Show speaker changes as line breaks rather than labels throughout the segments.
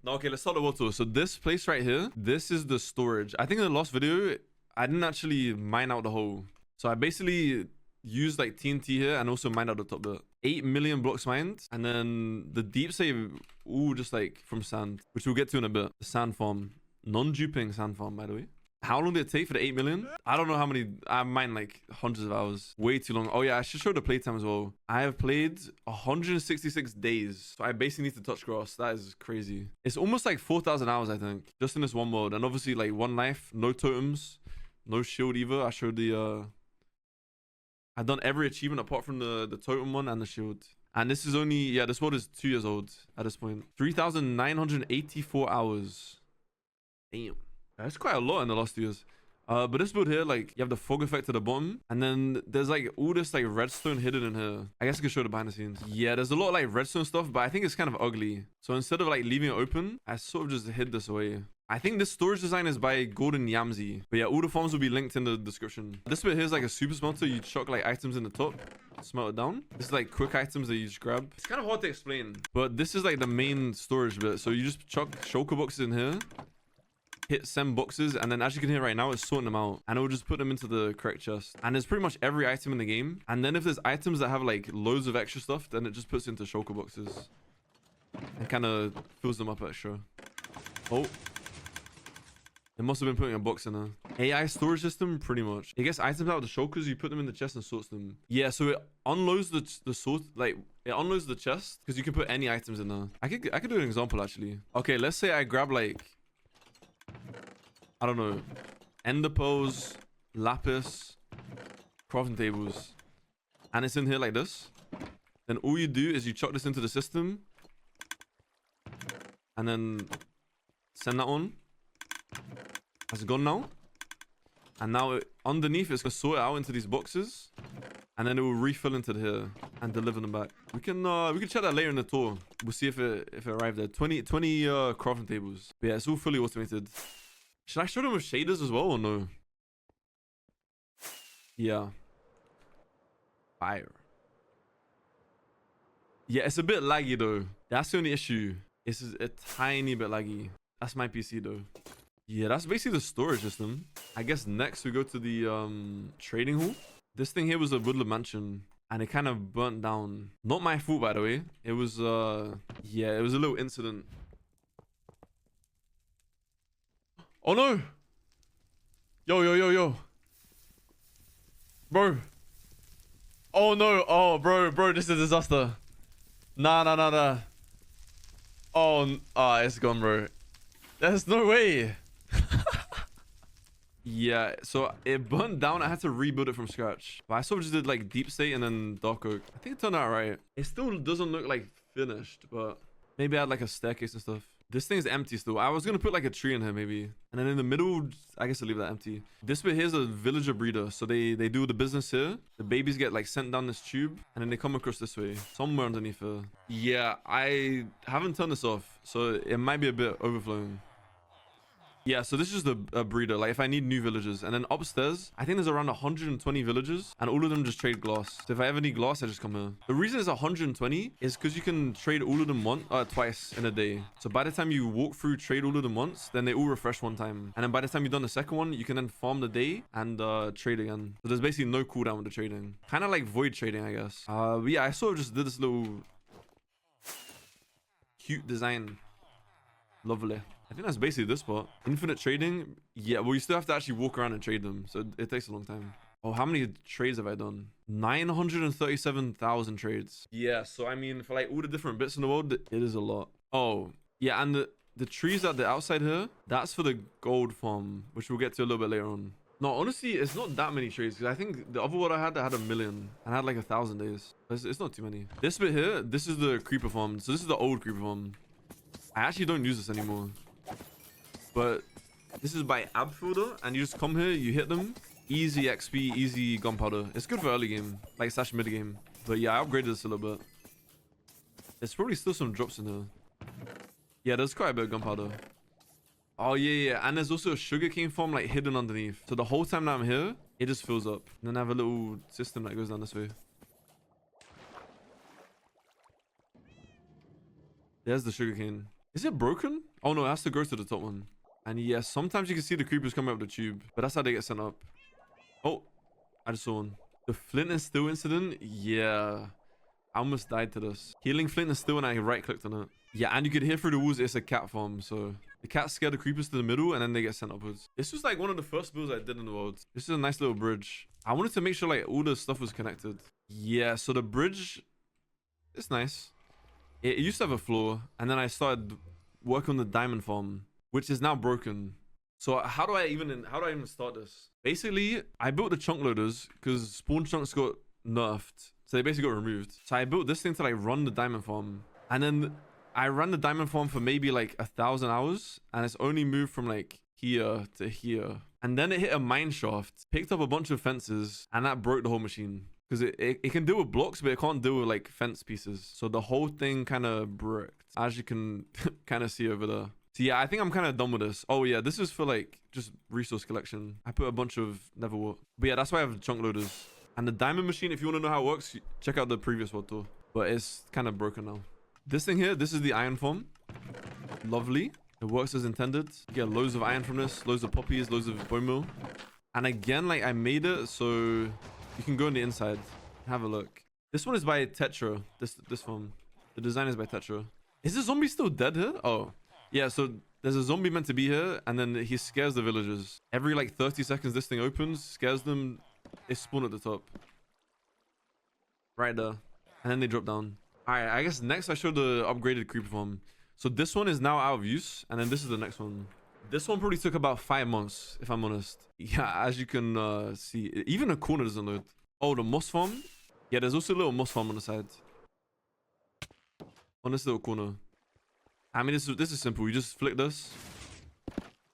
No, okay, let's start the world tour. So this place right here, this is the storage. I think in the last video, I didn't actually mine out the hole. So I basically used like TNT here and also mined out the top bit. 8 million blocks mined. And then the deep save, ooh, just like from sand, which we'll get to in a bit. The sand farm. Non-duping sand farm, by the way. How long did it take for the 8 million? I don't know how many. I mined like hundreds of hours. Way too long. Oh yeah, I should show the playtime as well. I have played 166 days. So I basically need to touch grass. That is crazy. It's almost like 4,000 hours, I think. Just in this one world. And obviously like one life. No totems. No shield either. I showed the... I've done every achievement apart from the totem one and the shield. And this is only... Yeah, this world is 2 years old at this point. 3,984 hours. Damn. That's quite a lot in the last 2 years. But this build here, like, you have the fog effect at the bottom. And then there's, like, all this, like, redstone hidden in here. I guess I could show the behind the scenes. Yeah, there's a lot of, like, redstone stuff. But I think it's kind of ugly. So instead of, like, leaving it open, I sort of just hid this away. I think this storage design is by Golden Yamsey. But yeah, all the farms will be linked in the description. This bit here is, like, a super smelter. You chuck, like, items in the top. Smelt it down. This is, like, quick items that you just grab. It's kind of hard to explain. But this is, like, the main storage bit. So you just chuck shulker boxes in here. Hit send boxes, and then as you can hear right now, it's sorting them out, and it will just put them into the correct chest. And there's pretty much every item in the game. And then if there's items that have like loads of extra stuff, then it just puts into shulker boxes and kind of fills them up extra. Oh, it must have been putting a box in there. AI storage system, pretty much. It gets items out of the shulkers, you put them in the chest and sorts them. Yeah, so it unloads the sort, like it unloads the chest because you can put any items in there. I could do an example actually. Okay, let's say I grab like, I don't know, ender pearls, lapis, crafting tables, and it's in here like this. Then all you do is you chuck this into the system and then send that on. That's gone now. And now underneath it's gonna sort it out into these boxes, and then it will refill into here and deliver them back. We can check that later in the tour. We'll see if it arrived there. 20 crafting tables. But yeah, it's all fully automated. Should I show them with shaders as well or no? Yeah. Fire. Yeah, it's a bit laggy though. That's the only issue. It's a tiny bit laggy. That's my PC though. Yeah, that's basically the storage system. I guess next we go to the trading hall. This thing here was a woodland mansion and it kind of burnt down. Not my fault, by the way. It was yeah, it was a little incident. Oh no! Yo. Bro. Oh no. Oh, bro, this is a disaster. Nah. Oh, it's gone, bro. There's no way. Yeah, so it burnt down. I had to rebuild it from scratch. But I sort of just did like deep state and then dark oak. I think it turned out right. It still doesn't look like finished, but maybe I had like a staircase and stuff. This thing's empty still. I was gonna put like a tree in here maybe. And then in the middle, I guess I'll leave that empty. This bit here's a villager breeder. So they do the business here. The babies get like sent down this tube and then they come across this way. Somewhere underneath here. Yeah, I haven't turned this off. So it might be a bit overflowing. Yeah, so this is just a breeder, like if I need new villagers. And then upstairs, I think there's around 120 villagers and all of them just trade glass. So if I ever need glass, I just come here. The reason it's 120 is because you can trade all of them twice in a day. So by the time you walk through, trade all of them once, then they all refresh one time. And then by the time you've done the second one, you can then farm the day and trade again. So there's basically no cooldown with the trading. Kind of like void trading, I guess. But yeah, I sort of just did this little cute design. Lovely. I think that's basically this part. Infinite trading. Yeah, well, you still have to actually walk around and trade them. So it takes a long time. Oh, how many trades have I done? 937,000 trades. Yeah, so I mean, for like all the different bits in the world, it is a lot. Oh, yeah, and the trees at the outside here, that's for the gold farm, which we'll get to a little bit later on. No, honestly, it's not that many trades because I think the other one I had 1 million and I had like 1,000 days. It's not too many. This bit here, this is the creeper farm. So this is the old creeper farm. I actually don't use this anymore. But this is by Abfielder, and you just come here, you hit them. Easy XP, easy gunpowder. It's good for early game, like slash mid game. But yeah, I upgraded this a little bit. There's probably still some drops in here. Yeah, there's quite a bit of gunpowder. Oh yeah. And there's also a sugarcane farm like hidden underneath. So the whole time that I'm here, it just fills up. And then I have a little system that goes down this way. There's the sugarcane. Is it broken? Oh no, it has to go to the top one. And yeah, sometimes you can see the creepers coming up the tube, but that's how they get sent up. Oh, I just saw one. The flint and steel incident. Yeah. I almost died to this. Healing flint and steel, and I right clicked on it. Yeah, and you could hear through the walls it's a cat farm, so the cats scare the creepers to the middle and then they get sent upwards. This was like one of the first builds I did in the world. This is a nice little bridge. I wanted to make sure like all the stuff was connected. Yeah, so the bridge is nice. It used to have a floor, and then I started working on the diamond farm, which is now broken. So how do I even start this? Basically, I built the chunk loaders because spawn chunks got nerfed. So they basically got removed. So I built this thing to like run the diamond farm. And then I ran the diamond farm for maybe like 1,000 hours. And it's only moved from like here to here. And then it hit a mine shaft, picked up a bunch of fences, and that broke the whole machine. Because it can deal with blocks, but it can't deal with like fence pieces. So the whole thing kind of bricked, as you can kind of see over there. So yeah, I think I'm kind of done with this. Oh yeah, this is for like just resource collection. I put a bunch of nether wart. But yeah, that's why I have chunk loaders. And the diamond machine, if you want to know how it works, check out the previous world tour. But it's kind of broken now. This thing here, this is the iron farm. Lovely. It works as intended. You get loads of iron from this, loads of poppies, loads of bone meal. And again, like I made it so you can go on the inside. Have a look. This one is by Tetra. This farm. The design is by Tetra. Is the zombie still dead here? Oh. Yeah, so there's a zombie meant to be here, and then he scares the villagers. Every like 30 seconds, this thing opens, scares them. They spawn at the top. Right there. And then they drop down. Alright, I guess next I show the upgraded creeper farm. So this one is now out of use. And then this is the next one. This one probably took about 5 months, if I'm honest. Yeah, as you can see. Even a corner doesn't load. Oh, the moss farm? Yeah, there's also a little moss farm on the side. On this little corner. I mean, this is simple. You just flick this.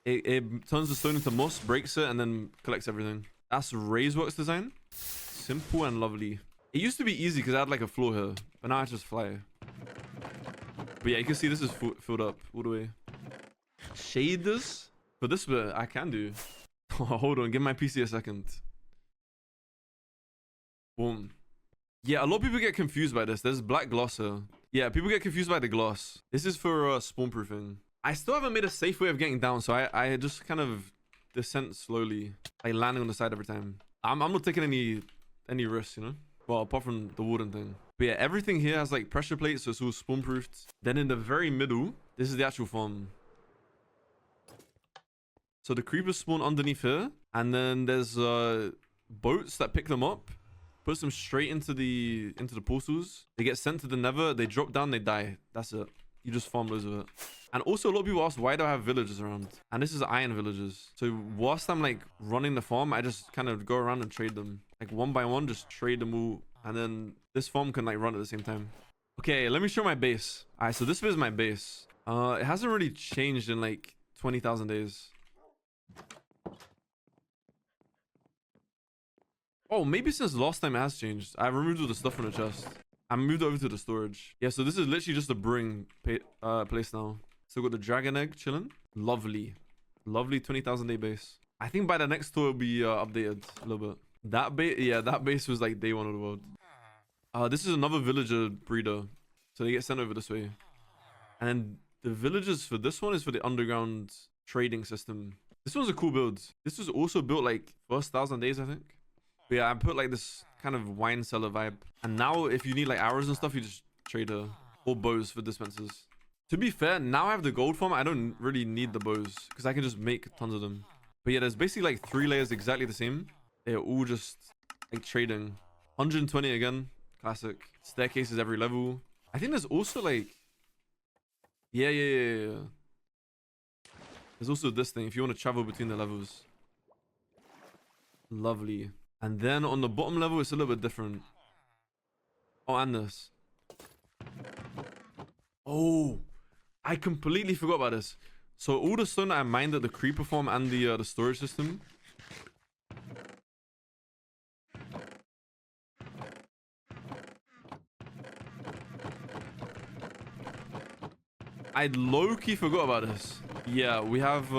It turns the stone into moss, breaks it, and then collects everything. That's Ray's design. Simple and lovely. It used to be easy because I had like a floor here, but now I just fly. But yeah, you can see this is filled up all the way. Shaders for this bit I can do. Hold on, give my PC a second. Boom. Yeah, a lot of people get confused by this. There's black gloss here. Yeah, people get confused by the gloss. This is for spawn proofing. I still haven't made a safe way of getting down, so I just kind of descent slowly, like landing on the side every time. I'm not taking any risks, you know. Well, apart from the wooden thing. But yeah, everything here has like pressure plates, so it's all spawn proofed. Then in the very middle, this is the actual farm. So the creepers spawn underneath here, and then there's boats that pick them up, puts them straight into the portals. They get sent to the nether, they drop down, they die. That's it. You just farm loads of it. And also a lot of people ask, why do I have villagers around? And this is iron villagers. So whilst I'm like running the farm, I just kind of go around and trade them. Like one by one, just trade them all. And then this farm can like run at the same time. Okay, let me show my base. All right, so this is my base. It hasn't really changed in like 20,000 days. Oh, maybe since last time it has changed. I removed all the stuff from the chest. I moved over to the storage. Yeah, so this is literally just a brewing place now. So we got the dragon egg chilling. Lovely. Lovely 20,000 day base. I think by the next tour it'll be updated a little bit. That base, yeah, that base was like day one of the world. This is another villager breeder. So they get sent over this way. And then the villagers for this one is for the underground trading system. This one's a cool build. This was also built like first 1,000 days, I think. But yeah, I put like this kind of wine cellar vibe. And now if you need like arrows and stuff, you just trade or bows for dispensers. To be fair, now I have the gold farm. I don't really need the bows because I can just make tons of them. But yeah, there's basically like 3 layers exactly the same. They're all just like trading. 120 again. Classic. Staircases every level. I think there's also like... Yeah. There's also this thing if you want to travel between the levels. Lovely. And then on the bottom level, it's a little bit different. Oh, and this. Oh, I completely forgot about this. So all the stone that I mined at the creeper farm and the storage system. I low-key forgot about this. Yeah, we have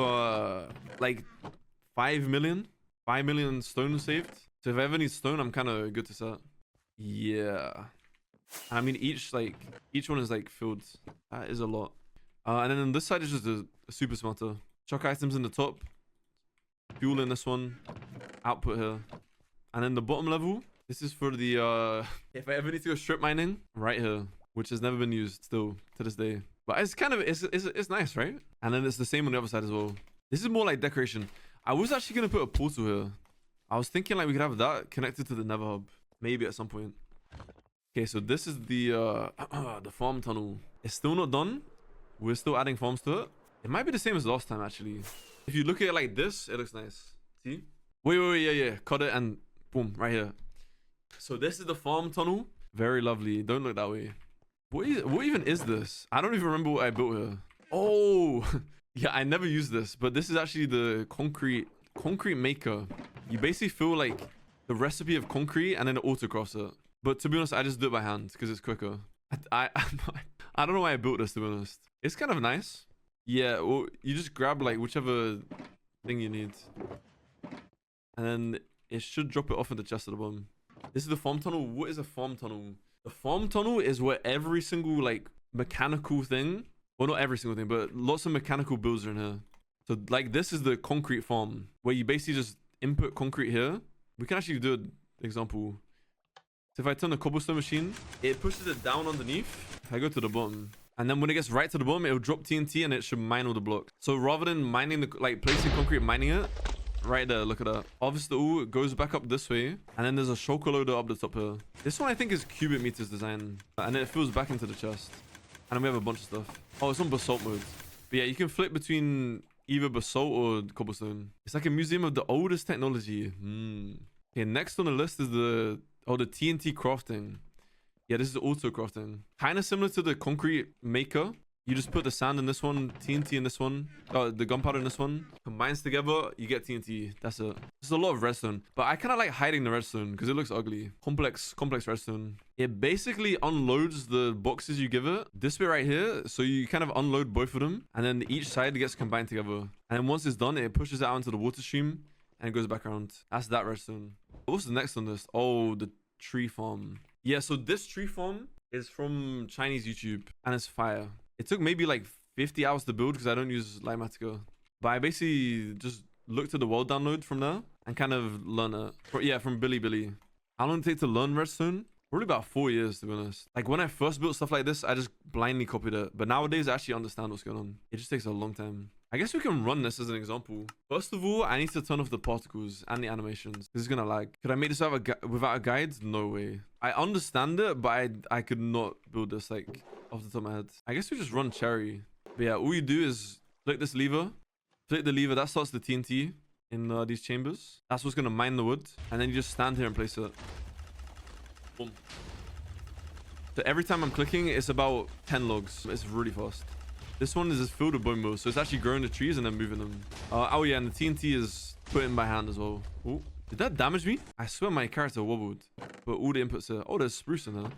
like 5 million stone saved. So if I ever need stone, I'm kind of good to set. Yeah. I mean, each one is like filled. That is a lot. And then on this side is just a super smelter. Chuck items in the top. Fuel in this one. Output here. And then the bottom level, this is for the, if I ever need to go strip mining, right here. Which has never been used still to this day. But it's kind of, it's nice, right? And then it's the same on the other side as well. This is more like decoration. I was actually going to put a portal here. I was thinking like we could have that connected to the Nether Hub. Maybe at some point. Okay, so this is the the farm tunnel. It's still not done. We're still adding farms to it. It might be the same as last time, actually. If you look at it like this, it looks nice. See? Wait, yeah. Cut it and boom, right here. So this is the farm tunnel. Very lovely. Don't look that way. What even is this? I don't even remember what I built here. Oh, yeah, I never used this, but this is actually the concrete maker. You basically fill like the recipe of concrete and then it autocrafts it. But to be honest, I just do it by hand because it's quicker. I don't know why I built this, to be honest. It's kind of nice. Yeah, well, you just grab like whichever thing you need. And then it should drop it off in the chest at the bottom. This is the farm tunnel. What is a farm tunnel? The farm tunnel is where every single like mechanical thing, well, not every single thing, but lots of mechanical builds are in here. So like this is the concrete farm where you basically just input concrete here. We can actually do an example. So if I turn the cobblestone machine, it pushes it down underneath. If I go to the bottom, and then when it gets right to the bottom, it'll drop TNT and it should mine all the blocks. So rather than mining the, like placing concrete, mining it, right there, look at that. Obviously, all goes back up this way. And then there's a shulker loader up the top here. This one I think is cubic meters design. And then it fills back into the chest. And then we have a bunch of stuff. Oh, it's on basalt mode. But yeah, you can flip between either basalt or cobblestone. It's like a museum of the oldest technology. Okay, next on the list is the TNT crafting. Yeah, this is auto crafting. Kind of similar to the concrete maker. You just put the sand in this one, TNT in this one, the gunpowder in this one. Combines together, you get TNT. That's it. There's a lot of redstone, but I kind of like hiding the redstone because it looks ugly. Complex redstone. It basically unloads the boxes you give it. This bit right here, so you kind of unload both of them, and then each side gets combined together. And then once it's done, it pushes it out into the water stream, and it goes back around. That's that redstone. What's the next on this? Oh, the tree farm. Yeah, so this tree farm is from Chinese YouTube, and it's fire. It took maybe like 50 hours to build because I don't use Lighmatica. But I basically just looked at the world download from there and kind of learn it. Yeah, from Billy. How long did it take to learn redstone? Probably about 4 years, to be honest. Like when I first built stuff like this, I just blindly copied it. But nowadays, I actually understand what's going on. It just takes a long time. I guess we can run this as an example. First of all, I need to turn off the particles and the animations. This is gonna lag. Could I make this without a guide? No way. I understand it, but I could not build this like off the top of my head. I guess we just run cherry. But yeah, all you do is flick this lever. Flick the lever. That starts the TNT in these chambers. That's what's gonna mine the wood. And then you just stand here and place it. Boom. So every time I'm clicking, it's about 10 logs. It's really fast. This one is just filled with bone meal, so it's actually growing the trees and then moving them. Oh yeah, and the TNT is put in by hand as well. Oh, did that damage me? I swear my character wobbled. But all the inputs are... Oh, there's spruce in there.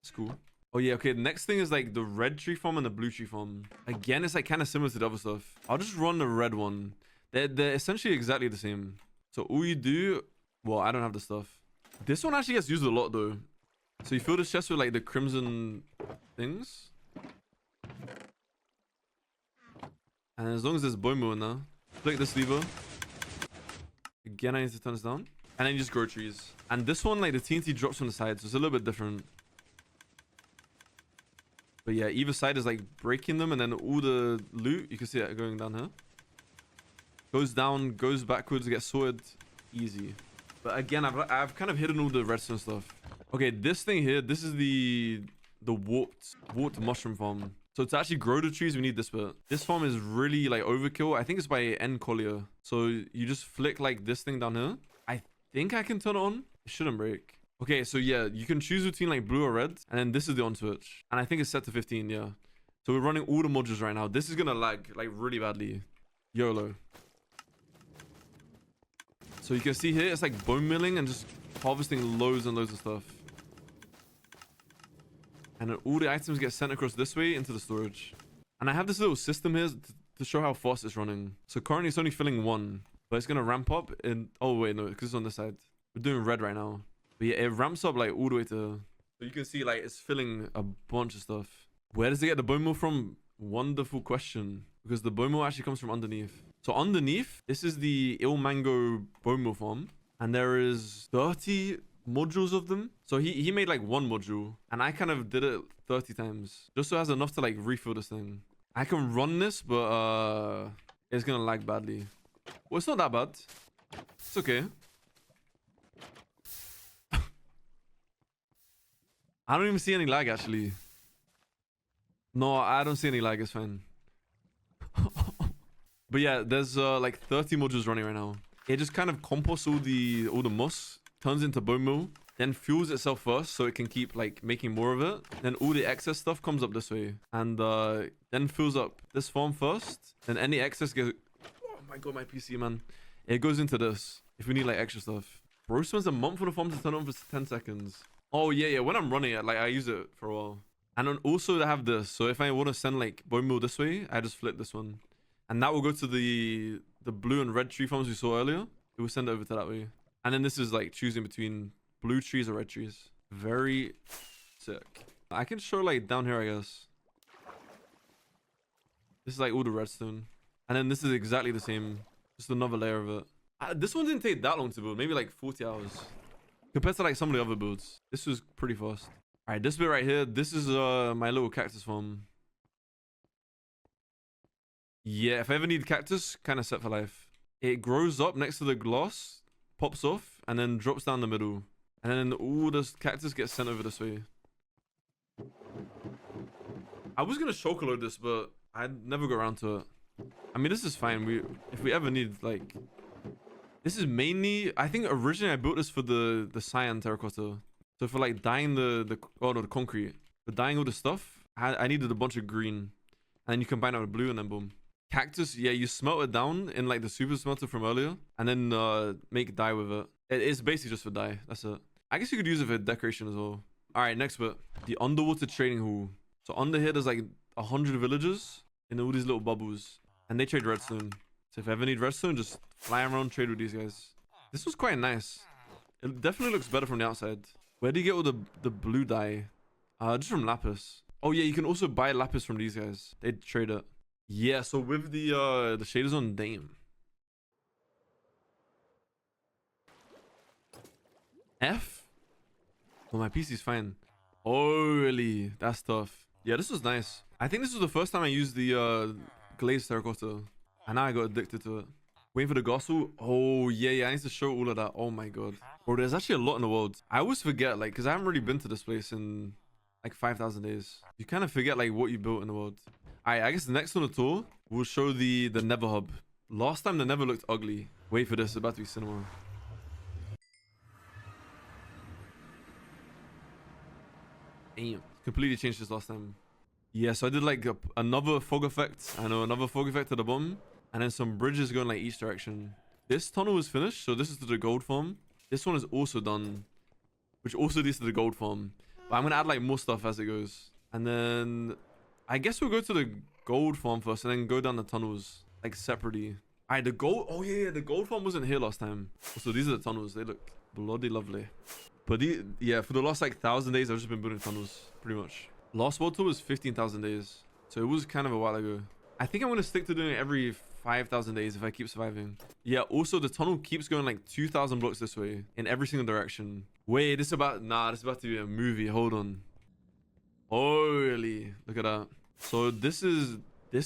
That's cool. Oh yeah, okay, the next thing is like the red tree farm and the blue tree farm. Again, it's like kind of similar to the other stuff. I'll just run the red one. They're essentially exactly the same. So all you do... Well, I don't have the stuff. This one actually gets used a lot though. So you fill this chest with like the crimson things. And as long as there's bone meal in there, flick this lever. Again, I need to turn this down. And then you just grow trees. And this one, like the TNT drops from the side, so it's a little bit different. But yeah, either side is like breaking them, and then all the loot, you can see it going down here. Goes down, goes backwards, gets sorted. Easy. But again, I've kind of hidden all the redstone stuff. Okay, this thing here, this is the warped mushroom farm. So to actually grow the trees, we need this bit. This farm is really like overkill. I think it's by N Collier. So you just flick like this thing down here. I think I can turn it on. It shouldn't break. Okay, so yeah, you can choose between like blue or red. And then this is the on switch. And I think it's set to 15, yeah. So we're running all the modules right now. This is gonna lag like really badly. YOLO. So you can see here, it's like bone milling and just harvesting loads and loads of stuff. And then all the items get sent across this way into the storage. And I have this little system here to show how fast it's running. So currently it's only filling 1. But it's going to ramp up in... Oh, wait, no, because it's on this side. We're doing red right now. But yeah, it ramps up like all the way to... So you can see like it's filling a bunch of stuff. Where does it get the bone meal from? Wonderful question. Because the bone meal actually comes from underneath. So underneath, this is the Il Mango bone meal farm. And there is 30 modules of them. So he made like one module. And I kind of did it 30 times. Just so it has enough to like refill this thing. I can run this, but it's going to lag badly. Well, it's not that bad. It's okay. I don't even see any lag, actually. No, I don't see any lag. It's fine. But yeah, there's like 30 modules running right now. It just kind of composts all the moss, turns into bone meal, then fuels itself first so it can keep like making more of it. Then all the excess stuff comes up this way and then fills up this farm first. Then any excess goes... Oh my god, my PC, man. It goes into this if we need like extra stuff. Bro spends a month on the farm to turn on for 10 seconds. Oh yeah, when I'm running it, like I use it for a while. And then also I have this, so if I want to send like bone meal this way, I just flip this one, and that will go to the blue and red tree farms we saw earlier. It will send it over to that way. And then this is like choosing between blue trees or red trees. Very sick. I can show like down here, I guess. This is like all the redstone, and then this is exactly the same, just another layer of it. This one didn't take that long to build, maybe like 40 hours. Compared to like some of the other builds, this was pretty fast. All right, this bit right here, this is my little cactus farm. Yeah, if I ever need cactus, kind of set for life. It grows up next to the glass, pops off, and then drops down the middle. And then all this cactus gets sent over this way. I was gonna choke load this, but I never got around to it. I mean, this is fine. If we ever need like... This is mainly, I think originally I built this for the cyan terracotta. So for like dyeing the concrete. For dyeing all the stuff, I needed a bunch of green. And then you combine it with blue and then boom. Cactus, yeah, you smelt it down in like the super smelter from earlier. And then make dye with it. It's basically just for dye, that's it. I guess you could use it for decoration as well. Alright, next bit. The underwater trading hall. So under here there's like 100 villagers in all these little bubbles. And they trade redstone. So if I ever need redstone, just fly around, trade with these guys. This was quite nice. It definitely looks better from the outside. Where do you get all the blue dye? Just from lapis. Oh yeah, you can also buy lapis from these guys. They trade it. Yeah, so with the shaders on, damn. F? Oh, my PC's fine. Holy, that's tough. Yeah, this was nice. I think this was the first time I used the glazed terracotta. And now I got addicted to it. Waiting for the gospel. Oh, yeah. I need to show all of that. Oh, my God. Bro, there's actually a lot in the world. I always forget, like, because I haven't really been to this place in, like, 5,000 days. You kind of forget, like, what you built in the world. All right, I guess the next on the tour, we'll show the Nether hub. Last time, the Nether looked ugly. Wait for this. It's about to be cinema. Damn. Completely changed this last time. Yeah, so I did, like, another fog effect. I know, another fog effect at the bottom. And then some bridges going like each direction. This tunnel is finished, so this is to the gold farm. This one is also done, which also leads to the gold farm. But I'm gonna add like more stuff as it goes. And then I guess we'll go to the gold farm first and then go down the tunnels like separately. Alright, the gold... Oh yeah, the gold farm wasn't here last time. So these are the tunnels. They look bloody lovely. But yeah, for the last like 1,000 days, I've just been building tunnels, pretty much. Last world tour was 15,000 days. So it was kind of a while ago. I think I'm gonna stick to doing it every 5,000 days if I keep surviving. Yeah, also the tunnel keeps going like 2,000 blocks this way in every single direction. Wait, this is about to be a movie. Hold on. Holy, look at that. So this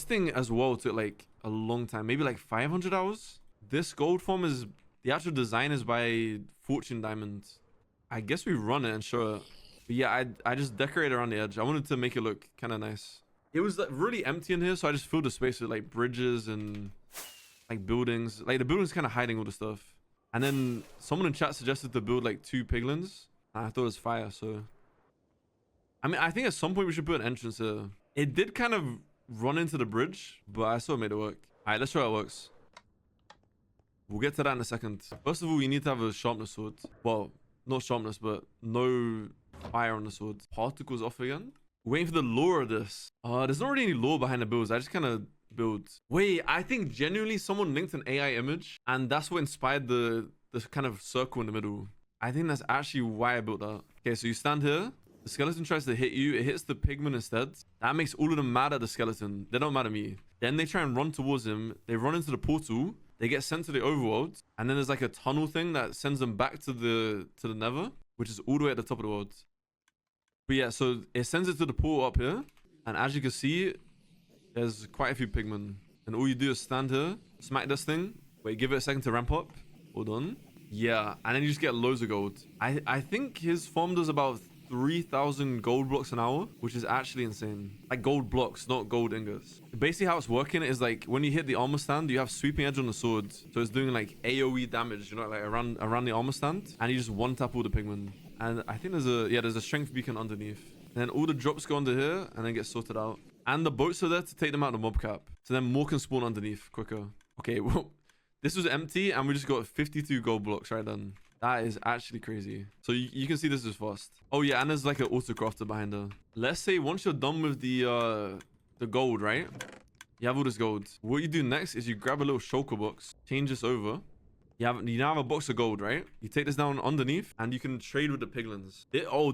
thing as well took like a long time, maybe like 500 hours. This gold farm is, the actual design is by Fortune Diamonds. I guess we run it and show it. But yeah, I just decorated around the edge. I wanted to make it look kind of nice. It was like really empty in here, so I just filled the space with like bridges and like buildings. Like the building's kind of hiding all the stuff. And then someone in chat suggested to build like 2 piglins. I thought it was fire, so I mean, I think at some point we should put an entrance here. It did kind of run into the bridge, but I still made it work. All right, let's show how it works. We'll get to that in a second. First of all, you need to have a sharpness sword. Well, not sharpness, but no fire on the sword. Particles off again. Waiting for the lore of this. There's not really any lore behind the builds. I just kind of build. Wait, I think genuinely someone linked an AI image, and that's what inspired the kind of circle in the middle. I think that's actually why I built that. Okay, so you stand here. The skeleton tries to hit you. It hits the pigman instead. That makes all of them mad at the skeleton. They don't mad at me. Then they try and run towards him. They run into the portal. They get sent to the overworld. And then there's like a tunnel thing that sends them back to the nether, which is all the way at the top of the world. But yeah, so it sends it to the portal up here. And as you can see, there's quite a few pigmen. And all you do is stand here, smack this thing. Wait, give it a second to ramp up. Hold on. Yeah, and then you just get loads of gold. I think his farm does about 3,000 gold blocks an hour, which is actually insane. Like gold blocks, not gold ingots. Basically how it's working is like when you hit the armor stand, you have sweeping edge on the sword. So it's doing like AoE damage, you know, like around the armor stand. And you just one tap all the pigmen. And I think there's a strength beacon underneath. And then all the drops go under here and then get sorted out. And the boats are there to take them out of the mob cap. So then more can spawn underneath quicker. Okay, well, this was empty and we just got 52 gold blocks right then. That is actually crazy. So you can see this is fast. Oh yeah, and there's like an auto crafter behind her. Let's say once you're done with the gold, right? You have all this gold. What you do next is you grab a little shulker box, change this over. You now have a box of gold, right? You take this down underneath and you can trade with the piglins.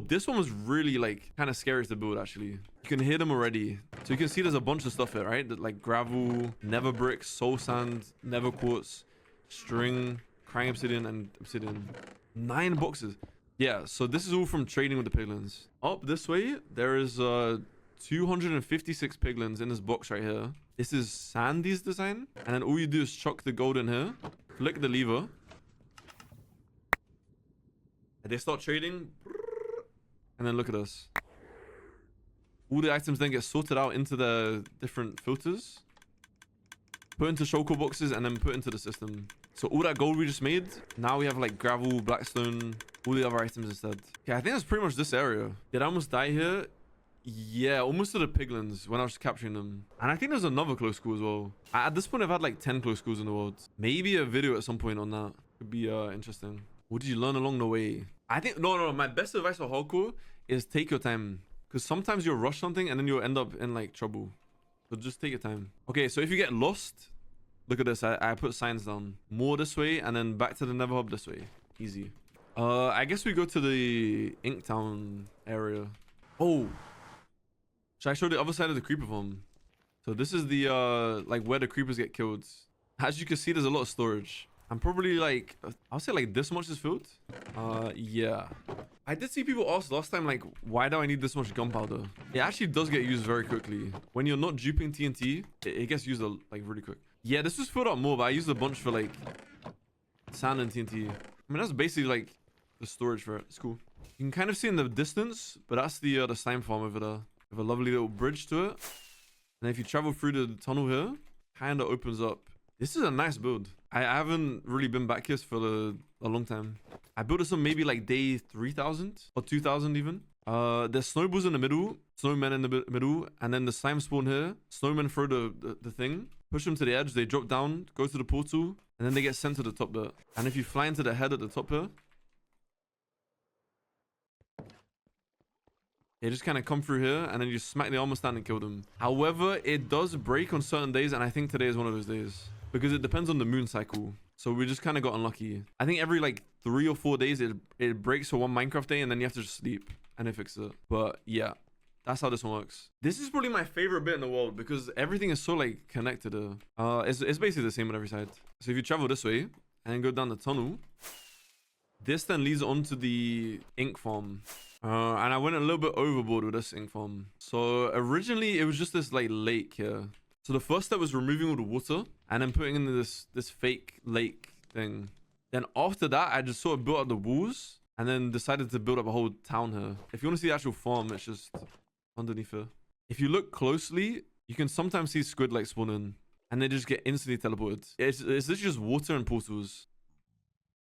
This one was really like kind of scary to build actually. You can hear them already. So you can see there's a bunch of stuff here, right? Like gravel, nether bricks, soul sand, nether quartz, string, crying obsidian, and obsidian. 9 boxes. Yeah, so this is all from trading with the piglins. Up this way, there is 256 piglins in this box right here. This is Sandy's design. And then all you do is chuck the gold in here. Flick the lever. And they start trading. And then look at us. All the items then get sorted out into the different filters. Put into shulker boxes and then put into the system. So all that gold we just made, now we have like gravel, blackstone, all the other items instead. Okay, I think that's pretty much this area. Did I almost die here? Yeah, almost to the piglins when I was capturing them. And I think there's another close school as well. At this point, I've had like 10 close schools in the world. Maybe a video at some point on that. Could be interesting. What did you learn along the way? I think, no. My best advice for hardcore is take your time. Because sometimes you'll rush something and then you'll end up in like trouble. So just take your time. Okay, so if you get lost, look at this. I put signs down. More this way and then back to the nether hub this way. Easy. I guess we go to the Inktown area. Oh. Should I show the other side of the creeper farm? So this is the like where the creepers get killed. As you can see, there's a lot of storage. I'm probably like, I'll say like this much is filled. Yeah. I did see people ask last time like, why do I need this much gunpowder? It actually does get used very quickly. When you're not duping TNT, it gets used like really quick. Yeah, this was filled up more, but I used a bunch for like sand and TNT. I mean, that's basically like the storage for it. It's cool. You can kind of see in the distance, but that's the slime farm over there. With a lovely little bridge to it. And if you travel through the tunnel here, kind of opens up. This is a nice build. I haven't really been back here for a long time. I built this on maybe like day 3,000 or 2,000 even. There's snowballs in the middle, snowmen in the middle, and then the slime spawn here. Snowmen throw the thing, push them to the edge, they drop down, go to the portal, and then they get sent to the top there. And if you fly into the head at the top here, they just kind of come through here and then you smack the armor stand and kill them. However, it does break on certain days, and I think today is one of those days because it depends on the moon cycle. So we just kind of got unlucky. I think every like 3 or 4 days it breaks for one Minecraft day and then you have to just sleep and it fixes it. But yeah, that's how this one works. This is probably my favorite bit in the world because everything is so like connected. It's basically the same on every side. So if you travel this way and go down the tunnel, this then leads on to the ink farm. And I went a little bit overboard with this ink farm. So originally it was just this like lake here. So the first step was removing all the water and then putting in this fake lake thing. Then after that, I just sort of built up the walls and then decided to build up a whole town here. If you want to see the actual farm, it's just underneath here. If you look closely, you can sometimes see squid like spawn in and they just get instantly teleported. It's literally just water and portals.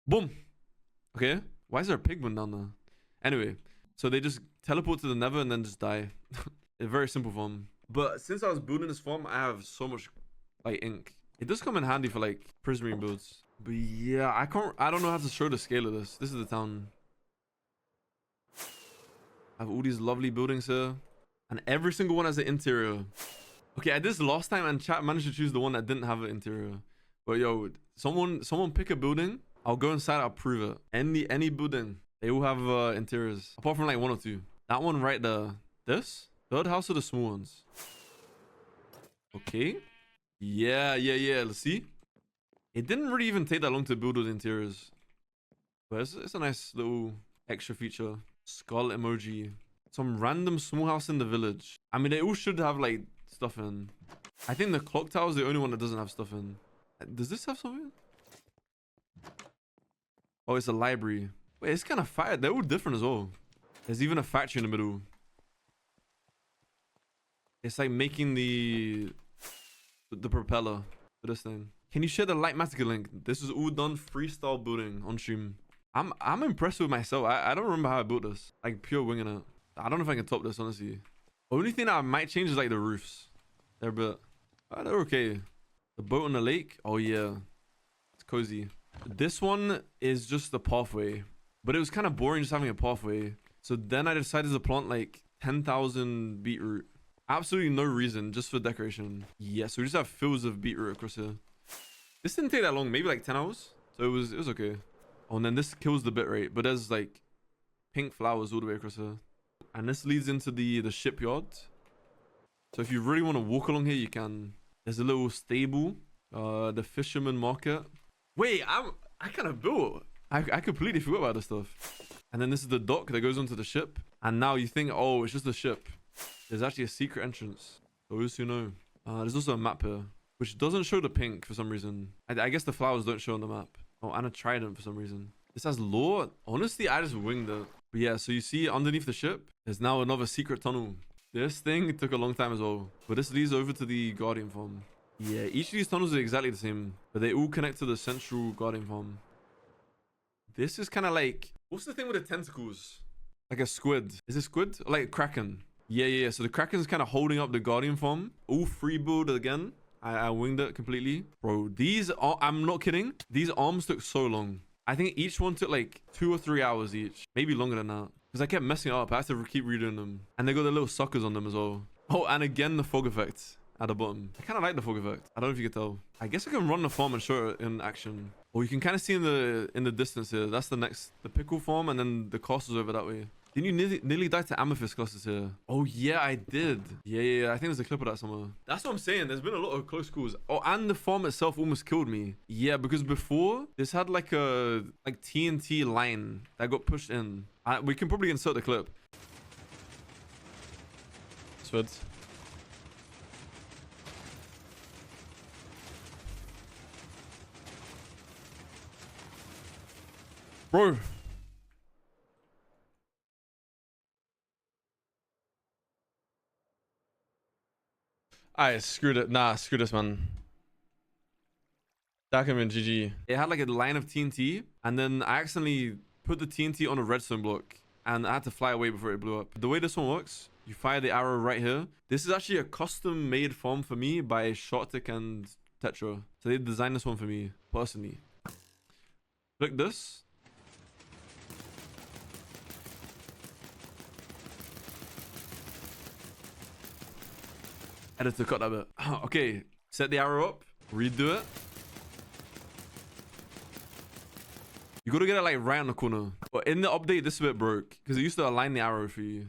Boom. Okay. Why is there a pigman down there? Anyway. So they just teleport to the nether and then just die. A very simple farm. But since I was building this farm, I have so much like ink. It does come in handy for like prismarine builds. But yeah, I don't know how to show the scale of this. This is the town. I have all these lovely buildings here. And every single one has an interior. Okay, I did this last time and chat managed to choose the one that didn't have an interior. But yo, someone pick a building. I'll go inside, I'll prove it. Any building. They all have interiors. Apart from like 1 or 2. That one right there. This? Third house are the small ones. Okay. Yeah. Let's see. It didn't really even take that long to build those interiors. But it's a nice little extra feature. Skull emoji. Some random small house in the village. I mean, they all should have like stuff in. I think the clock tower is the only one that doesn't have stuff in. Does this have something? Oh, it's a library. Wait, it's kind of fire. They're all different as well. There's even a factory in the middle. It's like making the propeller for this thing. Can you share the Lightmatica link? This is all done freestyle building on stream. I'm impressed with myself. I don't remember how I built this. Like pure winging it. I don't know if I can top this, honestly. Only thing that I might change is like the roofs. They're a bit... they're okay. The boat on the lake. Oh yeah. It's cozy. This one is just a pathway. But it was kind of boring just having a pathway. So then I decided to plant like 10,000 beetroot. Absolutely no reason, just for decoration. Yeah, so we just have fields of beetroot across here. This didn't take that long, maybe like 10 hours. So it was okay. Oh, and then this kills the bit rate. But there's like pink flowers all the way across here. And this leads into the shipyard. So if you really want to walk along here, you can. There's a little stable. The fisherman market. Wait, I kind of built. I completely forgot about this stuff. And then this is the dock that goes onto the ship. And now you think, oh, it's just a ship. There's actually a secret entrance. Those who know. There's also a map here, which doesn't show the pink for some reason. I guess the flowers don't show on the map. Oh, and a trident for some reason. This has lore. Honestly, I just winged it. But yeah, so you see underneath the ship, there's now another secret tunnel. This thing took a long time as well. But this leads over to the Guardian Farm. Yeah, each of these tunnels are exactly the same. But they all connect to the central Guardian Farm. This is kind of like... What's the thing with the tentacles? Like a squid. Is it squid? Like a kraken. Yeah. So the kraken is kind of holding up the Guardian Farm. All free build again. I winged it completely. Bro, these are... I'm not kidding. These arms took so long. I think each one took like 2 or 3 hours each. Maybe longer than that. Because I kept messing it up. I had to keep redoing them. And they got the little suckers on them as well. Oh, and again, the fog effect at the bottom. I kind of like the fog effect. I don't know if you can tell. I guess I can run the farm and show it in action. Oh, you can kind of see in the distance here. That's the pickle farm, and then the castle's over that way. Didn't you nearly die to amethyst clusters here? Oh, yeah, I did. Yeah. I think there's a clip of that somewhere. That's what I'm saying. There's been a lot of close calls. Oh, and the farm itself almost killed me. Yeah, because before, this had like a TNT line that got pushed in. We can probably insert the clip. Sweats. Bro. Alright, screw it. Nah, screw this, man. That can be GG. It had like a line of TNT, and then I accidentally put the TNT on a redstone block, and I had to fly away before it blew up. The way this one works, you fire the arrow right here. This is actually a custom-made farm for me by Shottic and Tetra. So they designed this one for me, personally. Click this. Editor, cut that bit. Okay, set the arrow up, redo it. You gotta get it like right on the corner. But in the update, this bit broke because it used to align the arrow for you.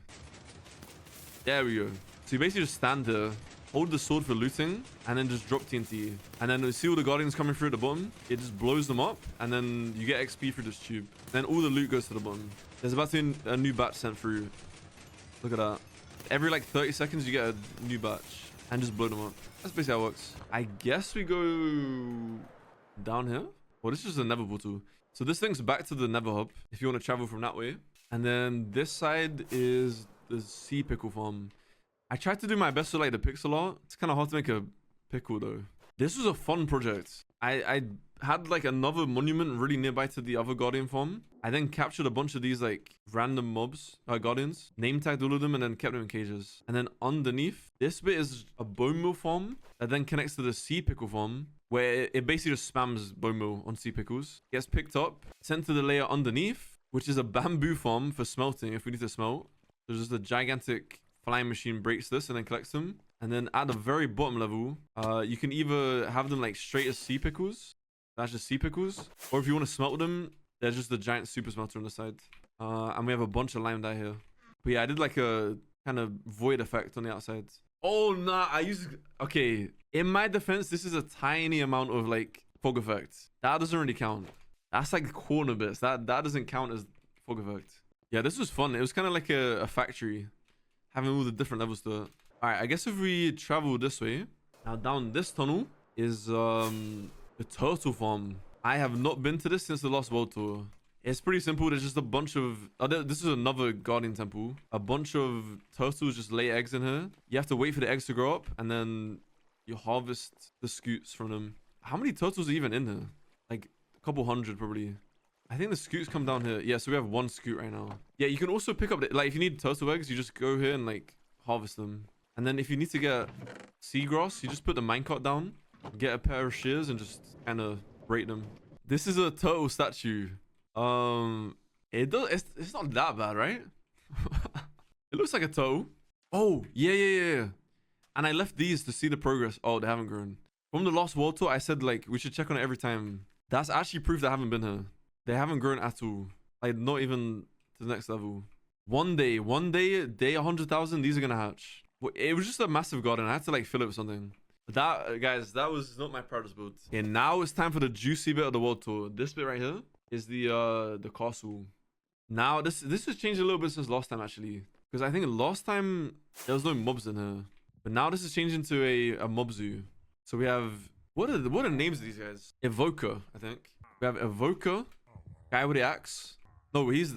There we go. So you basically just stand there, hold the sword for looting, and then just drop TNT. And then you see all the guardians coming through at the bottom. It just blows them up, and then you get XP through this tube. Then all the loot goes to the bottom. There's about to be a new batch sent through. Look at that. Every like 30 seconds, you get a new batch. And just blow them up. That's basically how it works. I guess we go down here. Well, this is just a nether portal. So this thing's back to the nether hub if you want to travel from that way. And then this side is the sea pickle farm. I tried to do my best with like the pixel art. It's kind of hard to make a pickle though. This was a fun project. I had like another monument really nearby to the other guardian farm. I then captured a bunch of these like random mobs, guardians, name tagged all of them, and then kept them in cages. And then underneath, this bit is a bone meal farm that then connects to the sea pickle farm, where it basically just spams bone meal on sea pickles. Gets picked up, sent to the layer underneath, which is a bamboo farm for smelting if we need to smelt. There's just a gigantic flying machine breaks this and then collects them. And then at the very bottom level, you can either have them like straight as sea pickles. That's just sea pickles. Or if you want to smelt them, there's just the giant super smelter on the side. And we have a bunch of lime dye here. But yeah, I did like a kind of void effect on the outside. Oh, nah, I used... Okay, in my defense, this is a tiny amount of like fog effect. That doesn't really count. That's like corner bits. That doesn't count as fog effect. Yeah, this was fun. It was kind of like a factory, having all the different levels to it. All right, I guess if we travel this way, now down this tunnel is the turtle farm. I have not been to this since the last world tour. It's pretty simple. There's just a bunch of... Oh, this is another guardian temple. A bunch of turtles just lay eggs in here. You have to wait for the eggs to grow up, and then you harvest the scoots from them. How many turtles are even in here? Like a couple hundred probably. I think the scoots come down here. Yeah, so we have one scoot right now. Yeah, you can also pick up... Like, if you need turtle eggs, you just go here and, like, harvest them. And then if you need to get seagrass, you just put the minecart down, get a pair of shears, and just kind of break them. This is a turtle statue. It's not that bad, right? It looks like a toe. Oh, yeah. And I left these to see the progress. Oh, they haven't grown. From the last world tour, I said like we should check on it every time. That's actually proof that I haven't been here. They haven't grown at all. Like not even to the next level. One day, day 100,000, these are gonna hatch. It was just a massive garden. I had to like fill it with something. That, guys, that was not my proudest build. And now it's time for the juicy bit of the world tour. This bit right here is the castle. Now this has changed a little bit since last time actually, because I think last time there was no mobs in here, but now this has changed into a mob zoo. So we have what are the names of these guys? Evoker, I think. We have Evoker, guy with the axe. No, he's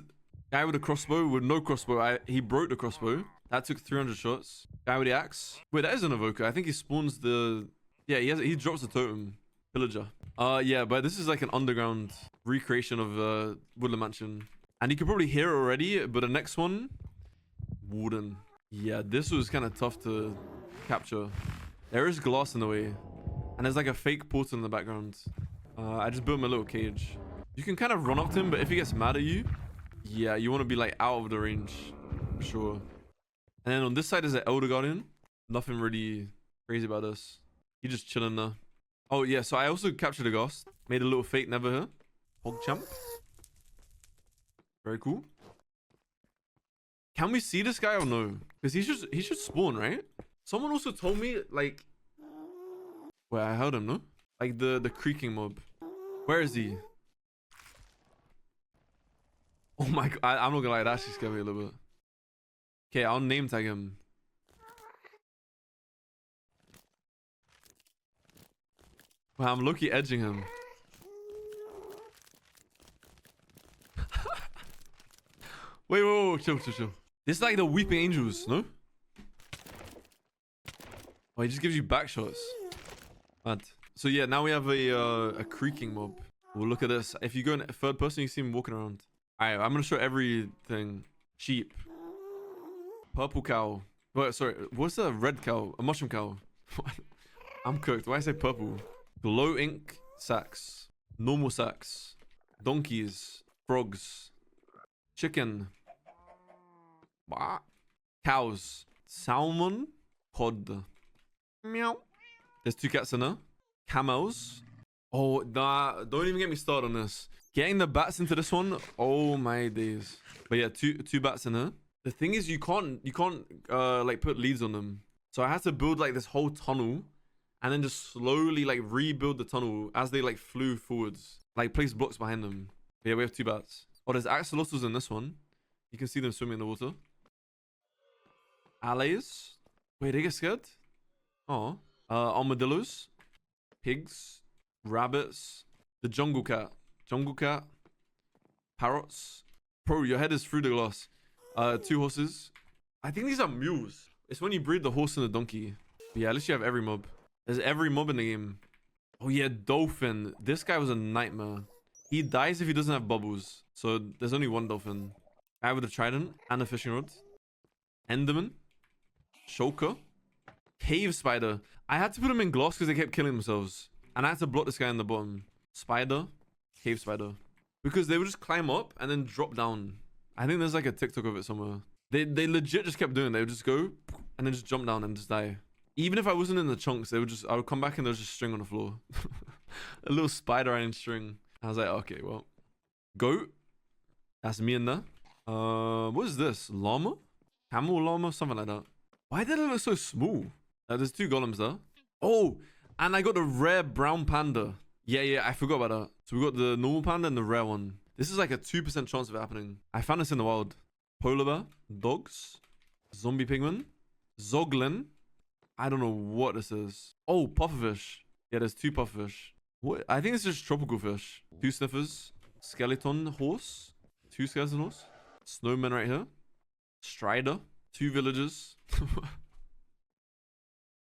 guy with a crossbow with no crossbow. He broke the crossbow. That took 300 shots. Guy with the axe. Wait, that is an Evoker. I think he spawns the... Yeah, he drops the totem. Villager. Yeah, but this is like an underground recreation of Woodland Mansion. And you can probably hear it already, but the next one... Wooden. Yeah, this was kind of tough to capture. There is glass in the way. And there's like a fake portal in the background. I just built him a little cage. You can kind of run up to him, but if he gets mad at you... Yeah, you want to be like out of the range. For sure. And then on this side is an Elder Guardian. Nothing really crazy about this. He just chilling there. Oh yeah, so I also captured a ghost. Made a little fake never here. Hogchamp. Very cool. Can we see this guy or no? Because he should spawn, right? Someone also told me like... Wait, I heard him, no? Like the creaking mob. Where is he? Oh my god, I'm not gonna lie, that actually scared me a little bit. Okay, I'll name tag him. Wow, I'm low-key edging him. wait, chill. This is like the Weeping Angels, no? Oh, he just gives you back shots. Mad. So yeah, now we have a creaking mob. Well, look at this. If you go in third person, you see him walking around. Alright, I'm gonna show everything. Sheep. Purple cow. Wait, sorry. What's a red cow? A mushroom cow. I'm cooked. Why I say purple? Glow ink sacks. Normal sacks. Donkeys. Frogs. Chicken. What? Cows. Salmon. Cod. Meow. There's 2 cats in there. Camels. Oh, nah. Don't even get me started on this. Getting the bats into this one. Oh my days. But yeah, two bats in here. The thing is, you can't like put leads on them. So I had to build like this whole tunnel, and then just slowly like rebuild the tunnel as they like flew forwards. Like place blocks behind them. But yeah, we have 2 bats. Oh, there's axolotls in this one. You can see them swimming in the water. Allays. Wait, they get scared? Oh. Armadillos. Pigs. Rabbits. The jungle cat. Parrots. Bro, your head is through the glass. 2 horses. I think these are mules. It's when you breed the horse and the donkey. But yeah, at least you have every mob. There's every mob in the game. Oh yeah, dolphin. This guy was a nightmare. He dies if he doesn't have bubbles. So there's only 1 dolphin. I with a trident and a fishing rod. Enderman. Shulker. Cave spider. I had to put them in glass because they kept killing themselves. And I had to block this guy in the bottom. Spider. Cave spider. Because they would just climb up and then drop down. I think there's like a TikTok of it somewhere. They legit just kept doing it. They would just go and then just jump down and just die. Even if I wasn't in the chunks, I would come back and there was just string on the floor. A little spider iron string. I was like, okay, well. Goat. That's me in there. What is this? Llama? Camel llama, something like that. Why did it look so small? There's 2 golems there. Oh, and I got the rare brown panda. Yeah, I forgot about that. So we got the normal panda and the rare one. This is like a 2% chance of it happening. I found this in the wild. Polar bear, dogs, zombie penguin, zoglin. I don't know what this is. Oh, pufferfish. Yeah, there's 2 pufferfish. What? I think it's just tropical fish. 2 sniffers, skeleton horse, 2 skeleton horse, snowman right here, strider, 2 villagers.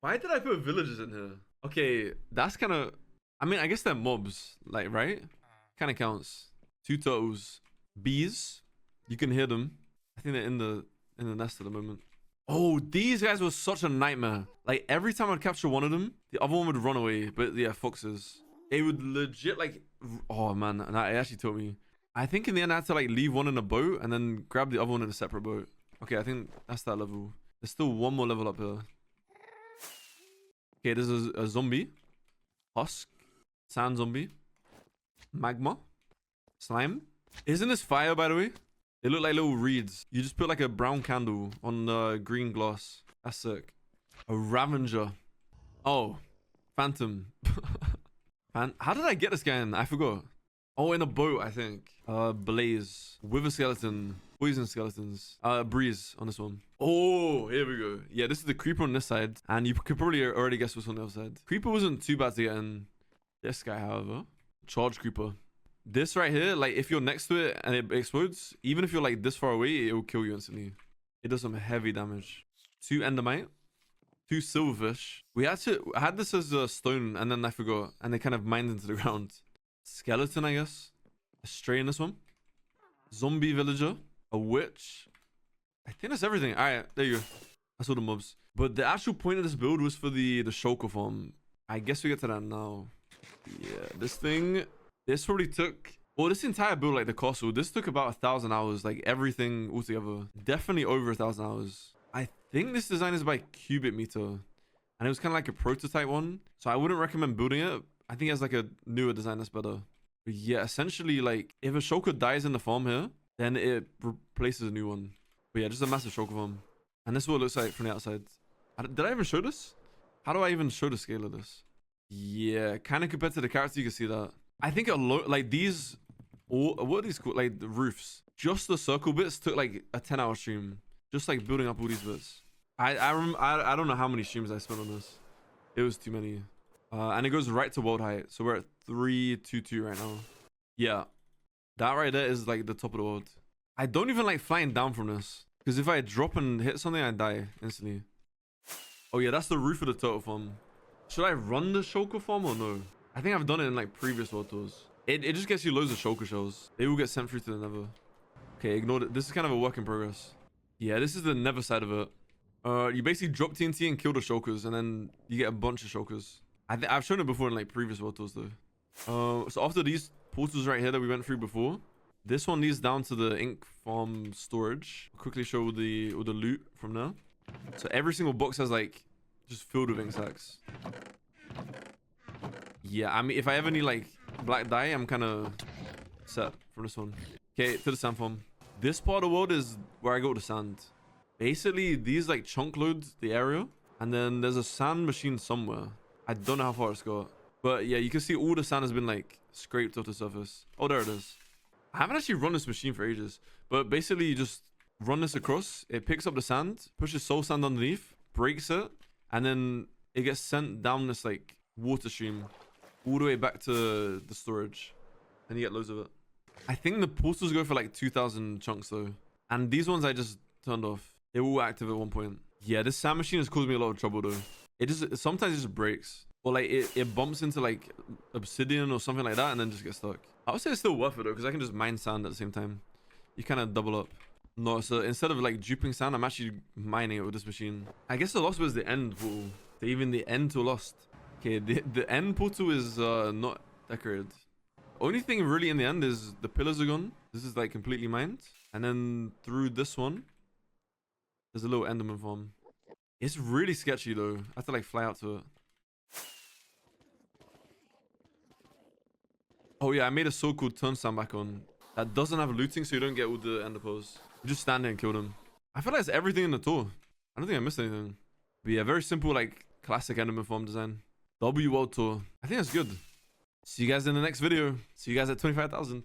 Why did I put villagers in here? Okay, that's kind of... I mean, I guess they're mobs, like, right? Kind of counts. 2 turtles. Bees. You can hear them. I think they're in the nest at the moment. Oh, these guys were such a nightmare. Like, every time I'd capture one of them, the other one would run away. But yeah, foxes. It would legit, like... Oh, man. And it actually told me. I think in the end, I had to, like, leave one in a boat and then grab the other one in a separate boat. Okay, I think that's that level. There's still one more level up here. Okay, there's a zombie. Husk. Sand zombie. Magma. Slime. Isn't this fire, by the way? They look like little reeds. You just put like a brown candle on the green glass. That's sick. A Ravager. Oh. Phantom. How did I get this guy in? I forgot. Oh, in a boat, I think. Blaze. Wither skeleton. Poison skeletons. Breeze on this one. Oh, here we go. Yeah, this is the creeper on this side. And you could probably already guess what's on the other side. Creeper wasn't too bad to get in. This guy, however. Charge creeper. This right here, like if you're next to it and it explodes, even if you're like this far away, it will kill you instantly. It does some heavy damage. 2 endermite. 2 silverfish. I had this as a stone and then I forgot. And they kind of mined into the ground. Skeleton, I guess. A stray in this one. Zombie villager. A witch. I think that's everything. Alright, there you go. That's all the mobs. But the actual point of this build was for the shulker farm. I guess we get to that now. Yeah, this probably took... Well, this entire build, like the castle, this took about 1,000 hours. Like everything altogether. Definitely over 1,000 hours. I think this design is by Cubic Meter. And it was kind of like a prototype one. So I wouldn't recommend building it. I think it has like a newer design that's better. But yeah, essentially like if a shulker dies in the farm here, then it replaces a new one. But yeah, just a massive shulker farm. And this is what it looks like from the outside. Did I even show this? How do I even show the scale of this? Yeah, kind of compared to the character, you can see that. I think like these, what are these called? Like the roofs. Just the circle bits took like a 10-hour stream. Just like building up all these bits. I don't know how many streams I spent on this. It was too many. And it goes right to world height. So we're at 322 right now. Yeah. That right there is like the top of the world. I don't even like flying down from this. Because if I drop and hit something, I die instantly. Oh yeah, that's the roof of the turtle farm. Should I run the shulker farm or no? I think I've done it in like previous world tours. It just gets you loads of shulker shells. They will get sent through to the nether. Okay, ignore it. This is kind of a work in progress. Yeah, this is the nether side of it. You basically drop TNT and kill the shulkers, and then you get a bunch of shulkers. I've shown it before in like previous world tours though. So after these portals right here that we went through before, this one leads down to the ink farm storage. I'll quickly show all the loot from there. So every single box has like just filled with ink sacks. Yeah, I mean if I ever need like black dye, I'm kind of set from this one. Okay, to the sand farm. This part of the world is where I go to sand. Basically, these like chunk loads the area, and then there's a sand machine somewhere. I don't know how far it's got, but yeah, you can see all the sand has been like scraped off the surface. Oh, there it is. I haven't actually run this machine for ages, but basically you just run this across. It picks up the sand, pushes soul sand underneath, breaks it, and then it gets sent down this like water stream all the way back to the storage, and you get loads of it. I think the portals go for like 2,000 chunks though, and these ones I just turned off. They were all active at one point. Yeah, this sand machine has caused me a lot of trouble though. Sometimes it just breaks, or like it bumps into like obsidian or something like that, and then just gets stuck. I would say it's still worth it though, because I can just mine sand at the same time. You kind of double up. No, so instead of like duping sand, I'm actually mining it with this machine. I guess the lost was the end portal. Even the end to lost. Okay, the end portal is not decorated. Only thing really in the end is the pillars are gone. This is like completely mined. And then through this one, there's a little enderman farm. It's really sketchy though. I have to like fly out to it. Oh yeah, I made a sword called turn sand back on. That doesn't have looting, so you don't get all the ender pearls. You just stand there and kill them. I feel like it's everything in the tour. I don't think I missed anything. But yeah, very simple, like classic anime form design. W World Tour. I think that's good. See you guys in the next video. See you guys at 25,000.